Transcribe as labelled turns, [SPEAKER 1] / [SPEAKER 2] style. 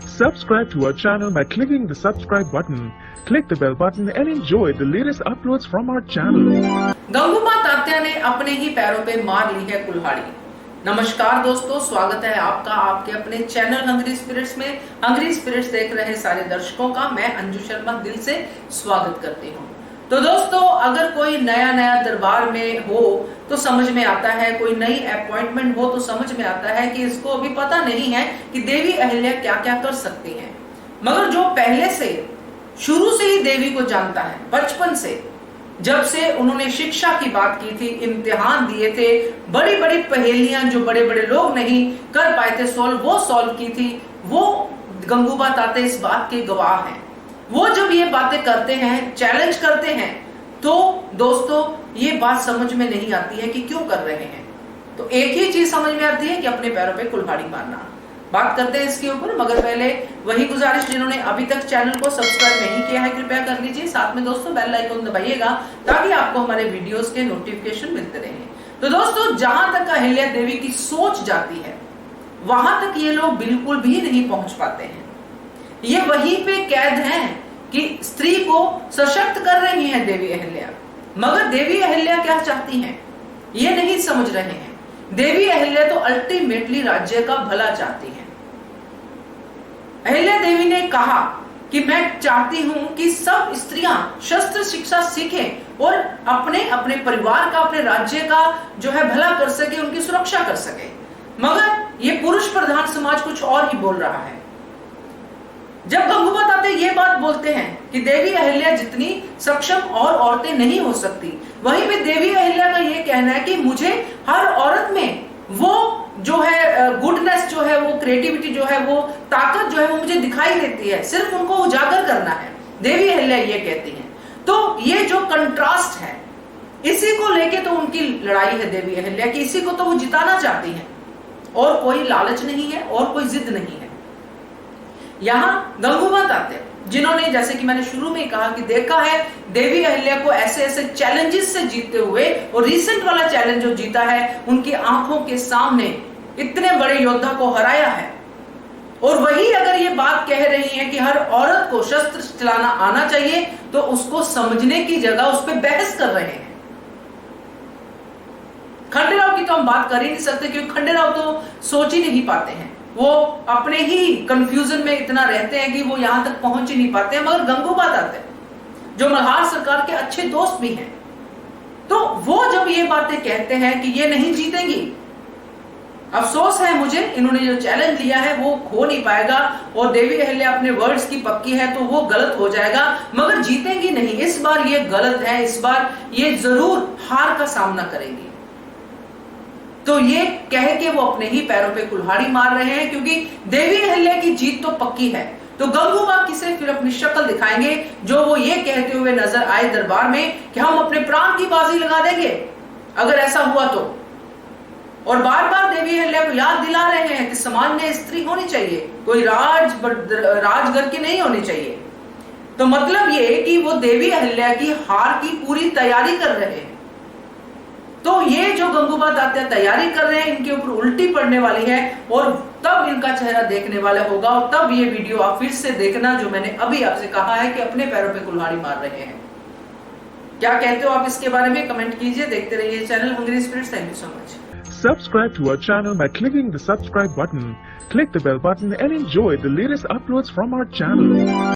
[SPEAKER 1] Subscribe to our channel by clicking the subscribe button. Click the bell button and enjoy the latest uploads from our channel.
[SPEAKER 2] गंगूबा Tatya ने अपने ही पैरों पे मार ली है कुल्हाड़ी। नमस्कार दोस्तों, स्वागत है आपका आपके अपने चैनल हंग्री स्पिरिट्स में। हंग्री स्पिरिट्स देख रहे सारे दर्शकों का मैं अंजू शर्मा दिल से स्वागत करती हूँ। तो दोस्तों, अगर कोई नया दरबार में हो तो समझ में आता है, कोई नई अपॉइंटमेंट हो तो समझ में आता है कि इसको अभी पता नहीं है कि देवी अहिल्या क्या क्या कर सकती हैं। मगर जो पहले से शुरू से ही देवी को जानता है, बचपन से, जब से उन्होंने शिक्षा की बात की थी, इम्तिहान दिए थे, बड़ी बड़ी पहेलियां जो बड़े बड़े लोग नहीं कर पाए थे सॉल्व, वो सॉल्व की थी, वो गंगूबा तात्या इस बात के गवाह हैं। वो जब ये बातें करते हैं, चैलेंज करते हैं, तो दोस्तों ये बात समझ में नहीं आती है कि क्यों कर रहे हैं। तो एक ही चीज समझ में आती है कि अपने पैरों पे कुल्हाड़ी मारना। बात करते हैं इसके ऊपर, मगर पहले वही गुजारिश, जिन्होंने अभी तक चैनल को सब्सक्राइब नहीं किया है कृपया कर लीजिए। साथ में दोस्तों बेल आइकन दबाइएगा ताकि आपको हमारे वीडियोस के नोटिफिकेशन मिलते रहें। तो दोस्तों, जहां तक अहिल्या देवी की सोच जाती है वहां तक ये लोग बिल्कुल भी नहीं पहुंच पाते हैं। ये वहीं पे कैद हैं कि स्त्री को सशक्त कर रही है देवी अहिल्या, मगर देवी अहिल्या क्या चाहती हैं ये नहीं समझ रहे हैं। देवी अहिल्या तो अल्टीमेटली राज्य का भला चाहती हैं। अहिल्या देवी ने कहा कि मैं चाहती हूं कि सब स्त्रियां शस्त्र शिक्षा सीखें और अपने अपने परिवार का, अपने राज्य का जो है भला कर सके, उनकी सुरक्षा कर सके। मगर ये पुरुष प्रधान समाज कुछ और ही बोल रहा है। जब गंगूबा तात्या ये बात बोलते हैं कि देवी अहिल्या जितनी सक्षम और औरतें नहीं हो सकती, वहीं पे देवी अहिल्या का ये कहना है कि मुझे हर औरत में वो जो है गुडनेस जो है, वो क्रिएटिविटी जो है, वो ताकत जो है वो मुझे दिखाई देती है, सिर्फ उनको उजागर करना है। देवी अहिल्या ये कहती हैं। तो ये जो कंट्रास्ट है, इसी को लेके तो उनकी लड़ाई है देवी अहिल्या की, इसी को तो वो जिताना चाहती हैं। और कोई लालच नहीं है और कोई जिद नहीं है। यहाँ गंगूबा तात्या, जिन्होंने जैसे कि मैंने शुरू में कहा कि देखा है देवी अहिल्या को ऐसे ऐसे चैलेंजेस से जीतते हुए, और रिसेंट वाला चैलेंज जो जीता है उनकी आंखों के सामने इतने बड़े योद्धा को हराया है। और वही अगर ये बात कह रही है कि हर औरत को शस्त्र चलाना आना चाहिए, तो उसको समझने की जगह उस पर बहस कर रहे हैं। खंडेराव की तो हम बात कर ही नहीं सकते, क्योंकि खंडेराव तो सोच ही नहीं पाते हैं। वो अपने ही कंफ्यूजन में इतना रहते हैं कि वो यहां तक पहुंच ही नहीं पाते हैं। मगर गंगूबा तात्या जो मल्हार सरकार के अच्छे दोस्त भी हैं, तो वो जब ये बातें कहते हैं कि ये नहीं जीतेंगी, अफसोस है मुझे, इन्होंने जो चैलेंज लिया है वो खो नहीं पाएगा। और देवी अहिल्या अपने वर्ड्स की पक्की है तो वो गलत हो जाएगा, मगर जीतेंगी नहीं। इस बार ये गलत है, इस बार ये जरूर हार का सामना करेंगी। तो ये कह के वो अपने ही पैरों पे कुल्हाड़ी मार रहे हैं, क्योंकि देवी अहिल्या की जीत तो पक्की है। तो गंगूबा किसे फिर अपनी शक्ल दिखाएंगे जो वो ये कहते हुए नजर आए दरबार में कि हम अपने प्राण की बाजी लगा देंगे अगर ऐसा हुआ तो। और बार बार देवी अहिल्या को याद दिला रहे हैं कि समाज में स्त्री होनी चाहिए, कोई राजगर की नहीं होनी चाहिए। तो मतलब ये कि वो देवी अहिल्या की हार की पूरी तैयारी कर रहे हैं। तो ये जो गंगूबा तात्या तैयारी कर रहे हैं, इनके ऊपर उल्टी पड़ने वाली है, और तब इनका चेहरा देखने वाला होगा। और तब ये वीडियो आप फिर से देखना जो मैंने अभी आपसे कहा है कि अपने पैरों पे कुल्हाड़ी मार रहे हैं। क्या कहते हो आप इसके बारे में कमेंट कीजिए। देखते रहिए channel hungry spirits. Thank you so much.
[SPEAKER 1] Subscribe to our channel by clicking the subscribe button. Click the bell button and enjoy the latest uploads from our channel.